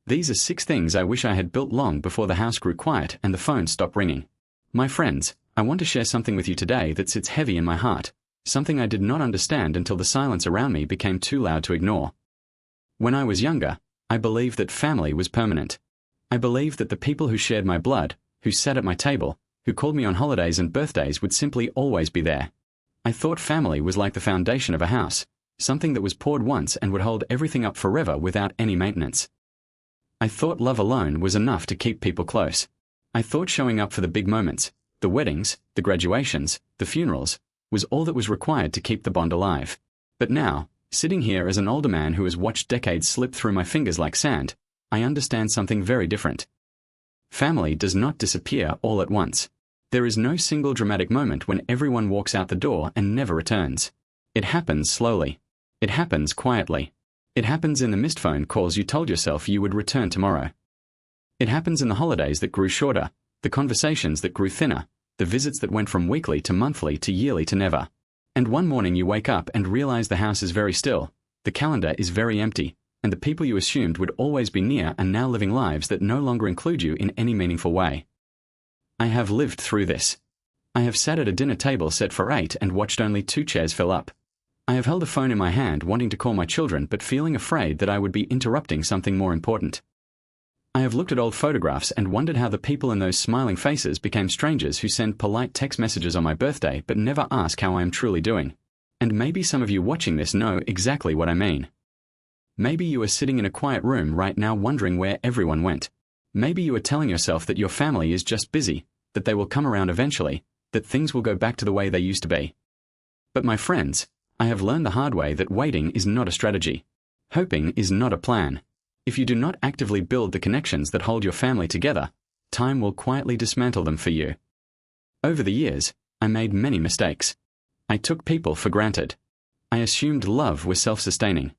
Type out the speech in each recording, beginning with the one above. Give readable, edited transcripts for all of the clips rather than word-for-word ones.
These are 6 things I wish I had built long before the house grew quiet and the phone stopped ringing. My friends, I want to share something with you today that sits heavy in my heart, something I did not understand until the silence around me became too loud to ignore. When I was younger, I believed that family was permanent. I believed that the people who shared my blood, who sat at my table, who called me on holidays and birthdays would simply always be there. I thought family was like the foundation of a house, something that was poured once and would hold everything up forever without any maintenance. I thought love alone was enough to keep people close. I thought showing up for the big moments, the weddings, the graduations, the funerals, was all that was required to keep the bond alive. But now, sitting here as an older man who has watched decades slip through my fingers like sand, I understand something very different. Family does not disappear all at once. There is no single dramatic moment when everyone walks out the door and never returns. It happens slowly. It happens quietly. It happens in the missed phone calls you told yourself you would return tomorrow. It happens in the holidays that grew shorter, the conversations that grew thinner, the visits that went from weekly to monthly to yearly to never. And one morning you wake up and realize the house is very still, the calendar is very empty, and the people you assumed would always be near are now living lives that no longer include you in any meaningful way. I have lived through this. I have sat at a dinner table set for 8 and watched only 2 chairs fill up. I have held a phone in my hand wanting to call my children but feeling afraid that I would be interrupting something more important. I have looked at old photographs and wondered how the people in those smiling faces became strangers who send polite text messages on my birthday but never ask how I am truly doing. And maybe some of you watching this know exactly what I mean. Maybe you are sitting in a quiet room right now wondering where everyone went. Maybe you are telling yourself that your family is just busy, that they will come around eventually, that things will go back to the way they used to be. But my friends, I have learned the hard way that waiting is not a strategy. Hoping is not a plan. If you do not actively build the connections that hold your family together, time will quietly dismantle them for you. Over the years, I made many mistakes. I took people for granted. I assumed love was self-sustaining.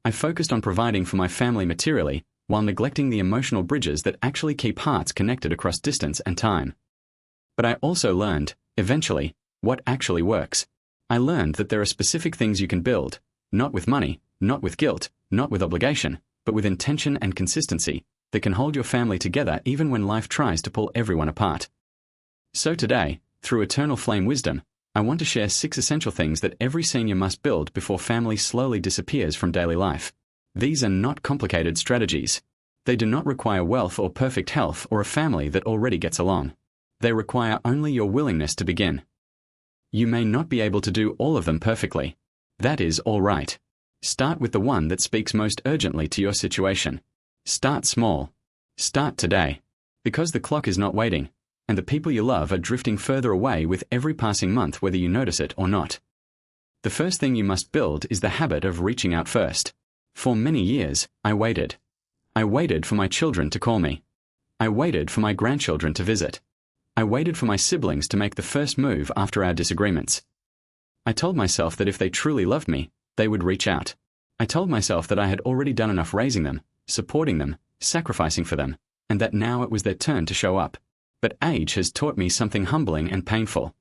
I focused on providing for my family materially, while neglecting the emotional bridges that actually keep hearts connected across distance and time. But I also learned, eventually, what actually works. I learned that there are specific things you can build, not with money, not with guilt, not with obligation, but with intention and consistency, that can hold your family together even when life tries to pull everyone apart. So today, through Eternal Flame Wisdom, I want to share 6 essential things that every senior must build before family slowly disappears from daily life. These are not complicated strategies. They do not require wealth or perfect health or a family that already gets along. They require only your willingness to begin. You may not be able to do all of them perfectly. That is all right. Start with the one that speaks most urgently to your situation. Start small. Start today. Because the clock is not waiting, and the people you love are drifting further away with every passing month whether you notice it or not. The first thing you must build is the habit of reaching out first. For many years, I waited. I waited for my children to call me. I waited for my grandchildren to visit. I waited for my siblings to make the first move after our disagreements. I told myself that if they truly loved me, they would reach out. I told myself that I had already done enough raising them, supporting them, sacrificing for them, and that now it was their turn to show up. But age has taught me something humbling and painful.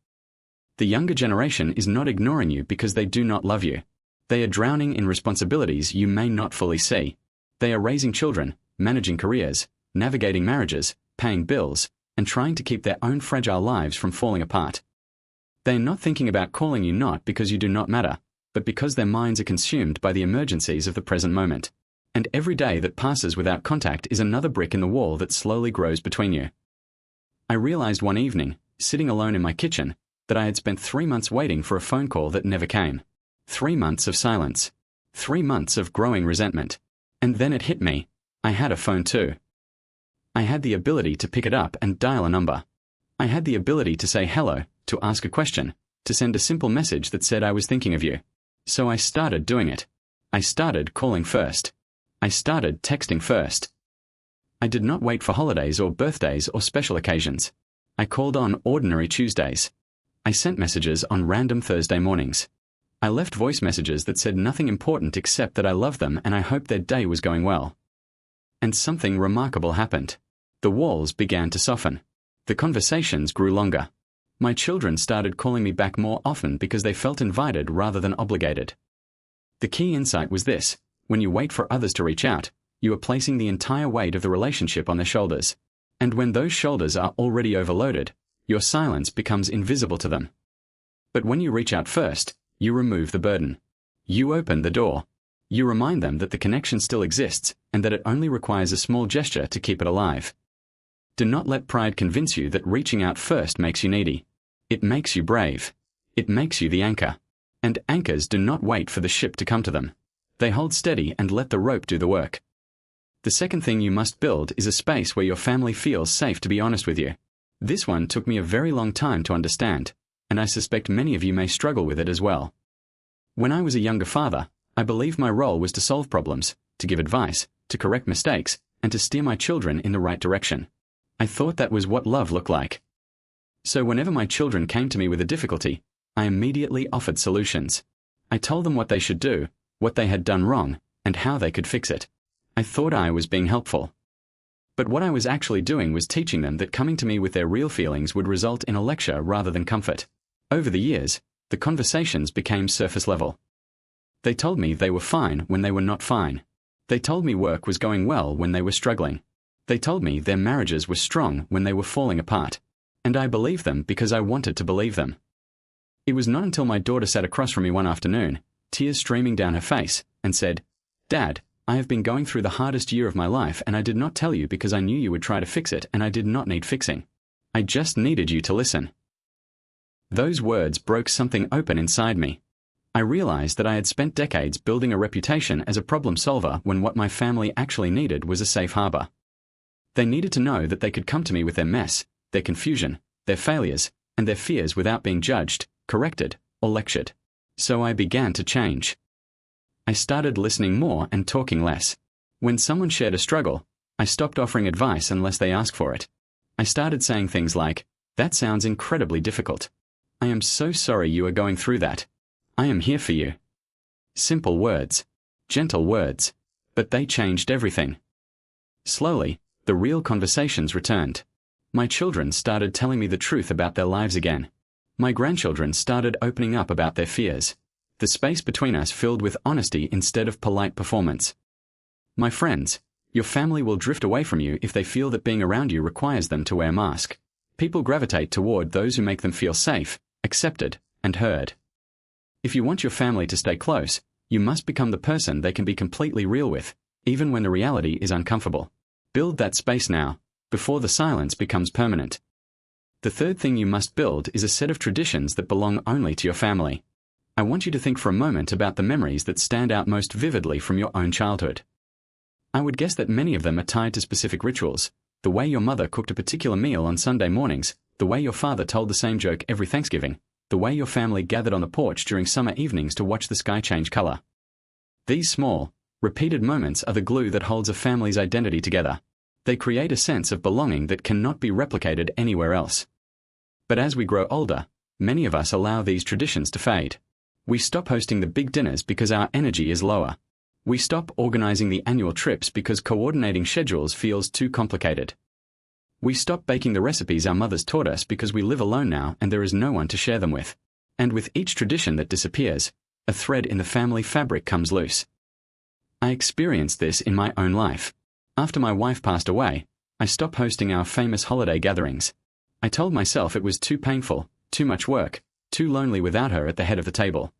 The younger generation is not ignoring you because they do not love you. They are drowning in responsibilities you may not fully see. They are raising children, managing careers, navigating marriages, paying bills, and trying to keep their own fragile lives from falling apart. They are not thinking about calling you not because you do not matter, but because their minds are consumed by the emergencies of the present moment. And every day that passes without contact is another brick in the wall that slowly grows between you. I realized one evening, sitting alone in my kitchen, that I had spent 3 months waiting for a phone call that never came. 3 months of silence. 3 months of growing resentment. And then it hit me. I had a phone too. I had the ability to pick it up and dial a number. I had the ability to say hello, to ask a question, to send a simple message that said I was thinking of you. So I started doing it. I started calling first. I started texting first. I did not wait for holidays or birthdays or special occasions. I called on ordinary Tuesdays. I sent messages on random Thursday mornings. I left voice messages that said nothing important except that I loved them and I hoped their day was going well. And something remarkable happened. The walls began to soften. The conversations grew longer. My children started calling me back more often because they felt invited rather than obligated. The key insight was this: when you wait for others to reach out, you are placing the entire weight of the relationship on their shoulders. And when those shoulders are already overloaded, your silence becomes invisible to them. But when you reach out first, you remove the burden. You open the door. You remind them that the connection still exists and that it only requires a small gesture to keep it alive. Do not let pride convince you that reaching out first makes you needy. It makes you brave. It makes you the anchor. And anchors do not wait for the ship to come to them. They hold steady and let the rope do the work. The second thing you must build is a space where your family feels safe to be honest with you. This one took me a very long time to understand, and I suspect many of you may struggle with it as well. When I was a younger father, I believed my role was to solve problems, to give advice, to correct mistakes, and to steer my children in the right direction. I thought that was what love looked like. So whenever my children came to me with a difficulty, I immediately offered solutions. I told them what they should do, what they had done wrong, and how they could fix it. I thought I was being helpful. But what I was actually doing was teaching them that coming to me with their real feelings would result in a lecture rather than comfort. Over the years, the conversations became surface level. They told me they were fine when they were not fine. They told me work was going well when they were struggling. They told me their marriages were strong when they were falling apart. And I believed them because I wanted to believe them. It was not until my daughter sat across from me one afternoon, tears streaming down her face, and said, "Dad, I have been going through the hardest year of my life and I did not tell you because I knew you would try to fix it and I did not need fixing. I just needed you to listen." Those words broke something open inside me. I realized that I had spent decades building a reputation as a problem solver when what my family actually needed was a safe harbor. They needed to know that they could come to me with their mess, their confusion, their failures, and their fears without being judged, corrected, or lectured. So I began to change. I started listening more and talking less. When someone shared a struggle, I stopped offering advice unless they asked for it. I started saying things like, "That sounds incredibly difficult. I am so sorry you are going through that. I am here for you." Simple words, gentle words, but they changed everything. Slowly, the real conversations returned. My children started telling me the truth about their lives again. My grandchildren started opening up about their fears. The space between us filled with honesty instead of polite performance. My friends, your family will drift away from you if they feel that being around you requires them to wear a mask. People gravitate toward those who make them feel safe, accepted, and heard. If you want your family to stay close, you must become the person they can be completely real with, even when the reality is uncomfortable. Build that space now, before the silence becomes permanent. The third thing you must build is a set of traditions that belong only to your family. I want you to think for a moment about the memories that stand out most vividly from your own childhood. I would guess that many of them are tied to specific rituals, the way your mother cooked a particular meal on Sunday mornings, the way your father told the same joke every Thanksgiving, the way your family gathered on the porch during summer evenings to watch the sky change color. These small, repeated moments are the glue that holds a family's identity together. They create a sense of belonging that cannot be replicated anywhere else. But as we grow older, many of us allow these traditions to fade. We stop hosting the big dinners because our energy is lower. We stop organizing the annual trips because coordinating schedules feels too complicated. We stop baking the recipes our mothers taught us because we live alone now and there is no one to share them with. And with each tradition that disappears, a thread in the family fabric comes loose. I experienced this in my own life. After my wife passed away, I stopped hosting our famous holiday gatherings. I told myself it was too painful, too much work, too lonely without her at the head of the table.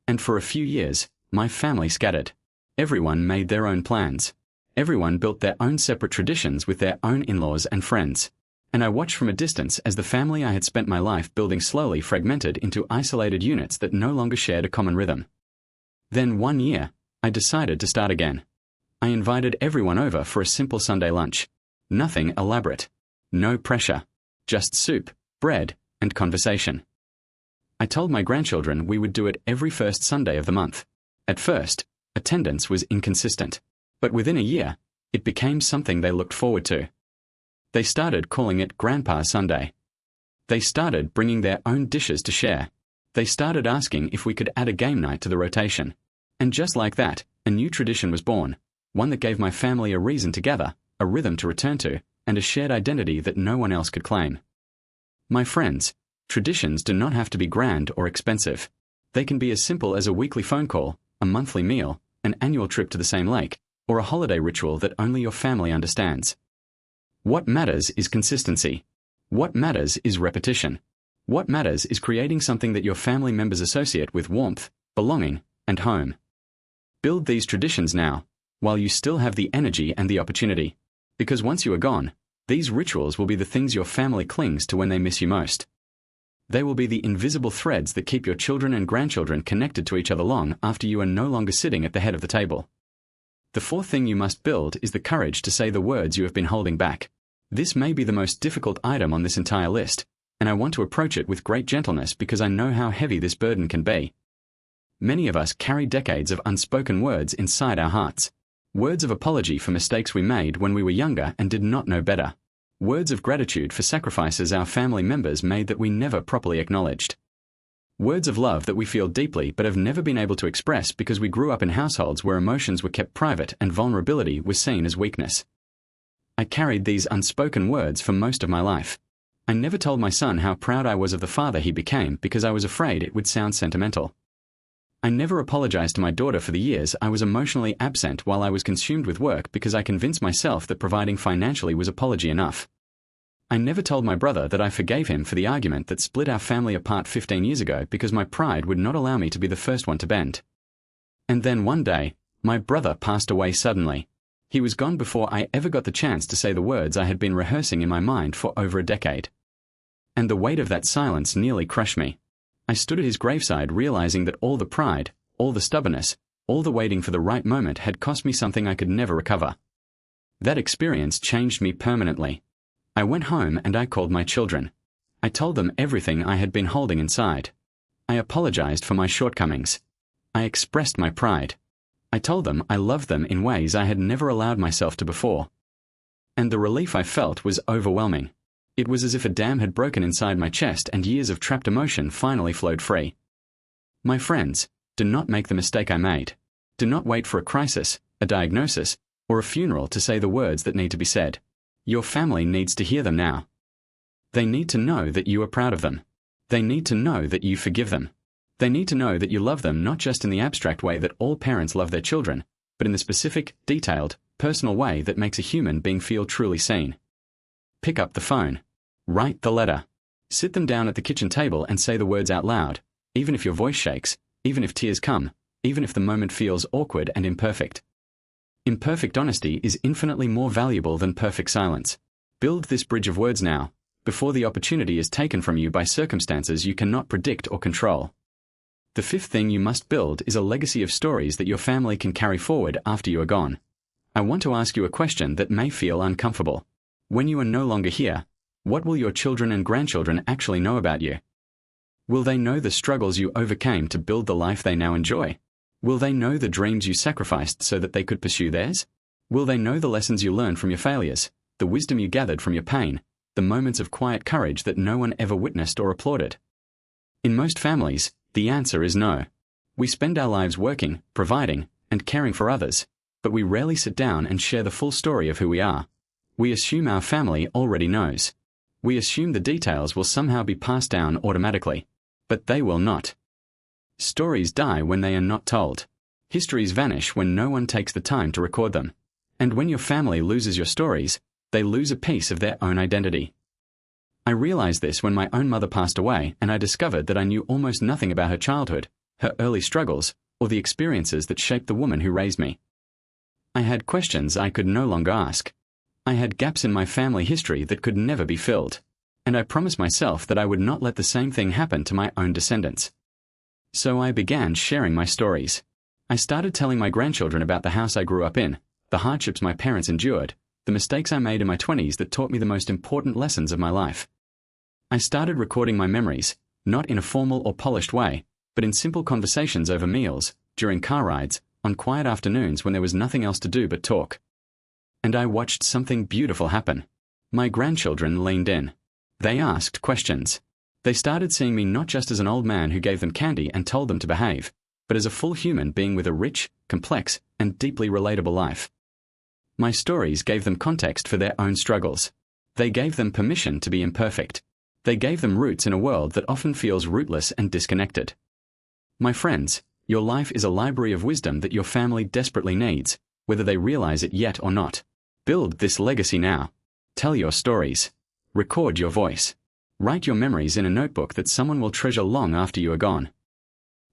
And for a few years, my family scattered. Everyone made their own plans. Everyone built their own separate traditions with their own in-laws and friends. And I watched from a distance as the family I had spent my life building slowly fragmented into isolated units that no longer shared a common rhythm. Then one year, I decided to start again. I invited everyone over for a simple Sunday lunch. Nothing elaborate. No pressure. Just soup, bread, and conversation. I told my grandchildren we would do it every first Sunday of the month. At first, attendance was inconsistent. But within a year, it became something they looked forward to. They started calling it Grandpa's Sunday. They started bringing their own dishes to share. They started asking if we could add a game night to the rotation. And just like that, a new tradition was born, one that gave my family a reason to gather, a rhythm to return to, and a shared identity that no one else could claim. My friends, traditions do not have to be grand or expensive. They can be as simple as a weekly phone call, a monthly meal, an annual trip to the same lake, or a holiday ritual that only your family understands. What matters is consistency. What matters is repetition. What matters is creating something that your family members associate with warmth, belonging, and home. Build these traditions now, while you still have the energy and the opportunity. Because once you are gone, these rituals will be the things your family clings to when they miss you most. They will be the invisible threads that keep your children and grandchildren connected to each other long after you are no longer sitting at the head of the table. The fourth thing you must build is the courage to say the words you have been holding back. This may be the most difficult item on this entire list, and I want to approach it with great gentleness because I know how heavy this burden can be. Many of us carry decades of unspoken words inside our hearts. Words of apology for mistakes we made when we were younger and did not know better. Words of gratitude for sacrifices our family members made that we never properly acknowledged. Words of love that we feel deeply but have never been able to express because we grew up in households where emotions were kept private and vulnerability was seen as weakness. I carried these unspoken words for most of my life. I never told my son how proud I was of the father he became because I was afraid it would sound sentimental. I never apologized to my daughter for the years I was emotionally absent while I was consumed with work because I convinced myself that providing financially was apology enough. I never told my brother that I forgave him for the argument that split our family apart 15 years ago because my pride would not allow me to be the first one to bend. And then one day, my brother passed away suddenly. He was gone before I ever got the chance to say the words I had been rehearsing in my mind for over a decade. And the weight of that silence nearly crushed me. I stood at his graveside realizing that all the pride, all the stubbornness, all the waiting for the right moment had cost me something I could never recover. That experience changed me permanently. I went home and I called my children. I told them everything I had been holding inside. I apologized for my shortcomings. I expressed my pride. I told them I loved them in ways I had never allowed myself to before. And the relief I felt was overwhelming. It was as if a dam had broken inside my chest and years of trapped emotion finally flowed free. My friends, do not make the mistake I made. Do not wait for a crisis, a diagnosis, or a funeral to say the words that need to be said. Your family needs to hear them now. They need to know that you are proud of them. They need to know that you forgive them. They need to know that you love them not just in the abstract way that all parents love their children, but in the specific, detailed, personal way that makes a human being feel truly seen. Pick up the phone. Write the letter. Sit them down at the kitchen table and say the words out loud, even if your voice shakes, even if tears come, even if the moment feels awkward and imperfect. Imperfect honesty is infinitely more valuable than perfect silence. Build this bridge of words now, before the opportunity is taken from you by circumstances you cannot predict or control. The fifth thing you must build is a legacy of stories that your family can carry forward after you are gone. I want to ask you a question that may feel uncomfortable. When you are no longer here, what will your children and grandchildren actually know about you? Will they know the struggles you overcame to build the life they now enjoy? Will they know the dreams you sacrificed so that they could pursue theirs? Will they know the lessons you learned from your failures, the wisdom you gathered from your pain, the moments of quiet courage that no one ever witnessed or applauded? In most families, the answer is no. We spend our lives working, providing, and caring for others, but we rarely sit down and share the full story of who we are. We assume our family already knows. We assume the details will somehow be passed down automatically, but they will not. Stories die when they are not told. Histories vanish when no one takes the time to record them. And when your family loses your stories, they lose a piece of their own identity. I realized this when my own mother passed away and I discovered that I knew almost nothing about her childhood, her early struggles, or the experiences that shaped the woman who raised me. I had questions I could no longer ask. I had gaps in my family history that could never be filled. And I promised myself that I would not let the same thing happen to my own descendants. So I began sharing my stories. I started telling my grandchildren about the house I grew up in, the hardships my parents endured, the mistakes I made in my 20s that taught me the most important lessons of my life. I started recording my memories, not in a formal or polished way, but in simple conversations over meals, during car rides, on quiet afternoons when there was nothing else to do but talk. And I watched something beautiful happen. My grandchildren leaned in. They asked questions. They started seeing me not just as an old man who gave them candy and told them to behave, but as a full human being with a rich, complex, and deeply relatable life. My stories gave them context for their own struggles. They gave them permission to be imperfect. They gave them roots in a world that often feels rootless and disconnected. My friends, your life is a library of wisdom that your family desperately needs, whether they realize it yet or not. Build this legacy now. Tell your stories. Record your voice. Write your memories in a notebook that someone will treasure long after you are gone.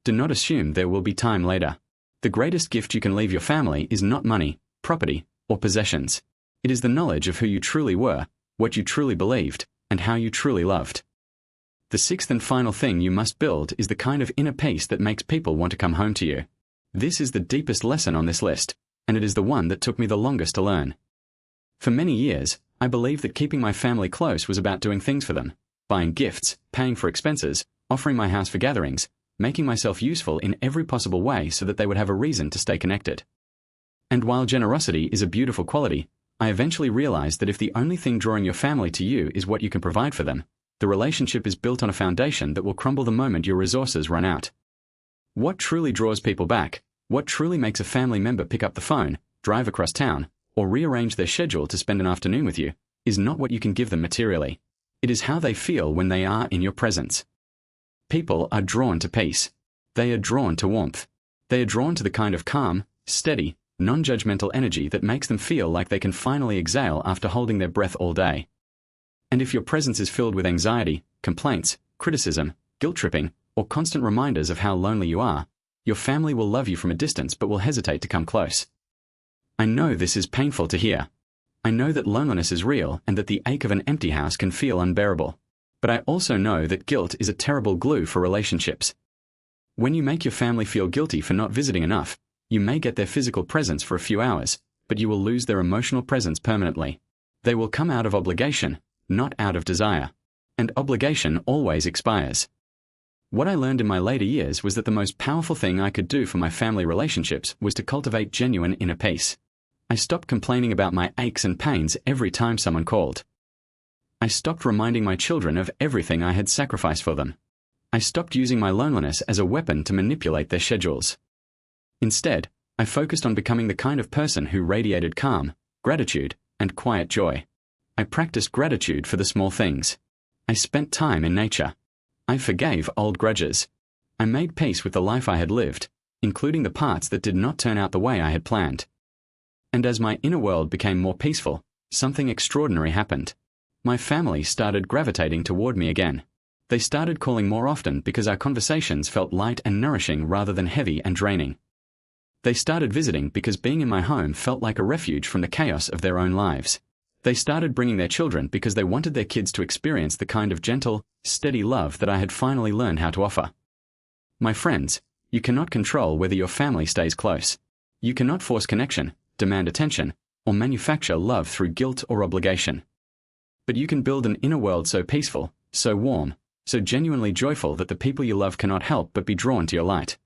Do not assume there will be time later. The greatest gift you can leave your family is not money, property, or possessions. It is the knowledge of who you truly were, what you truly believed, and how you truly loved. The sixth and final thing you must build is the kind of inner peace that makes people want to come home to you. This is the deepest lesson on this list, and it is the one that took me the longest to learn. For many years, I believed that keeping my family close was about doing things for them, buying gifts, paying for expenses, offering my house for gatherings, making myself useful in every possible way so that they would have a reason to stay connected. And while generosity is a beautiful quality, I eventually realized that if the only thing drawing your family to you is what you can provide for them, the relationship is built on a foundation that will crumble the moment your resources run out. What truly draws people back, what truly makes a family member pick up the phone, drive across town, or rearrange their schedule to spend an afternoon with you, is not what you can give them materially. It is how they feel when they are in your presence. People are drawn to peace. They are drawn to warmth. They are drawn to the kind of calm, steady, non-judgmental energy that makes them feel like they can finally exhale after holding their breath all day. And if your presence is filled with anxiety, complaints, criticism, guilt-tripping, or constant reminders of how lonely you are, your family will love you from a distance but will hesitate to come close. I know this is painful to hear. I know that loneliness is real and that the ache of an empty house can feel unbearable. But I also know that guilt is a terrible glue for relationships. When you make your family feel guilty for not visiting enough, you may get their physical presence for a few hours, but you will lose their emotional presence permanently. They will come out of obligation, not out of desire. And obligation always expires. What I learned in my later years was that the most powerful thing I could do for my family relationships was to cultivate genuine inner peace. I stopped complaining about my aches and pains every time someone called. I stopped reminding my children of everything I had sacrificed for them. I stopped using my loneliness as a weapon to manipulate their schedules. Instead, I focused on becoming the kind of person who radiated calm, gratitude, and quiet joy. I practiced gratitude for the small things. I spent time in nature. I forgave old grudges. I made peace with the life I had lived, including the parts that did not turn out the way I had planned. And as my inner world became more peaceful, something extraordinary happened. My family started gravitating toward me again. They started calling more often because our conversations felt light and nourishing rather than heavy and draining. They started visiting because being in my home felt like a refuge from the chaos of their own lives. They started bringing their children because they wanted their kids to experience the kind of gentle, steady love that I had finally learned how to offer. My friends, you cannot control whether your family stays close. You cannot force connection, demand attention, or manufacture love through guilt or obligation. But you can build an inner world so peaceful, so warm, so genuinely joyful that the people you love cannot help but be drawn to your light.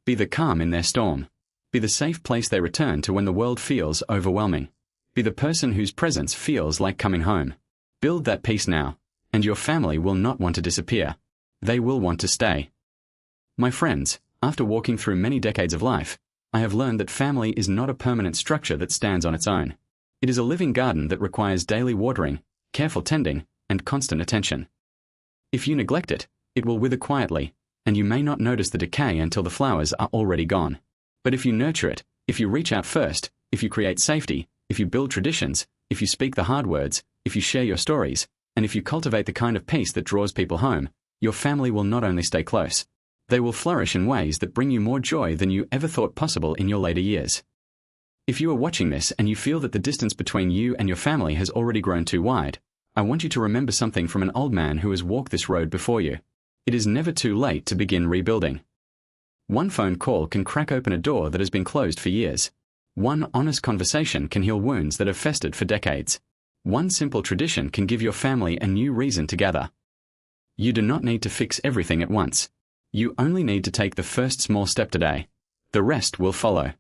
Be the calm in their storm. Be the safe place they return to when the world feels overwhelming. Be the person whose presence feels like coming home. Build that peace now, and your family will not want to disappear. They will want to stay. My friends, after walking through many decades of life, I have learned that family is not a permanent structure that stands on its own. It is a living garden that requires daily watering, careful tending, and constant attention. If you neglect it, it will wither quietly, and you may not notice the decay until the flowers are already gone. But if you nurture it, if you reach out first, if you create safety, if you build traditions, if you speak the hard words, if you share your stories, and if you cultivate the kind of peace that draws people home, your family will not only stay close, they will flourish in ways that bring you more joy than you ever thought possible in your later years. If you are watching this and you feel that the distance between you and your family has already grown too wide, I want you to remember something from an old man who has walked this road before you. It is never too late to begin rebuilding. One phone call can crack open a door that has been closed for years. One honest conversation can heal wounds that have festered for decades. One simple tradition can give your family a new reason to gather. You do not need to fix everything at once. You only need to take the first small step today. The rest will follow.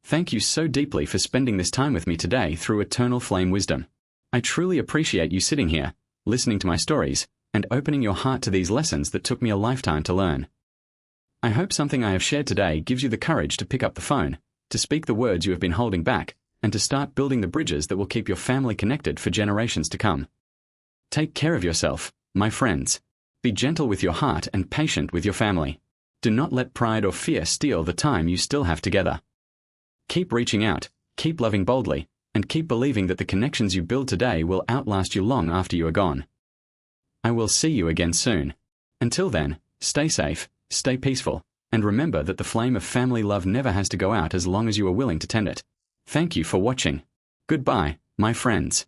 Thank you so deeply for spending this time with me today through Eternal Flame Wisdom. I truly appreciate you sitting here, listening to my stories, and opening your heart to these lessons that took me a lifetime to learn. I hope something I have shared today gives you the courage to pick up the phone, to speak the words you have been holding back, and to start building the bridges that will keep your family connected for generations to come. Take care of yourself, my friends. Be gentle with your heart and patient with your family. Do not let pride or fear steal the time you still have together. Keep reaching out, keep loving boldly, and keep believing that the connections you build today will outlast you long after you are gone. I will see you again soon. Until then, stay safe, stay peaceful, and remember that the flame of family love never has to go out as long as you are willing to tend it. Thank you for watching. Goodbye, my friends.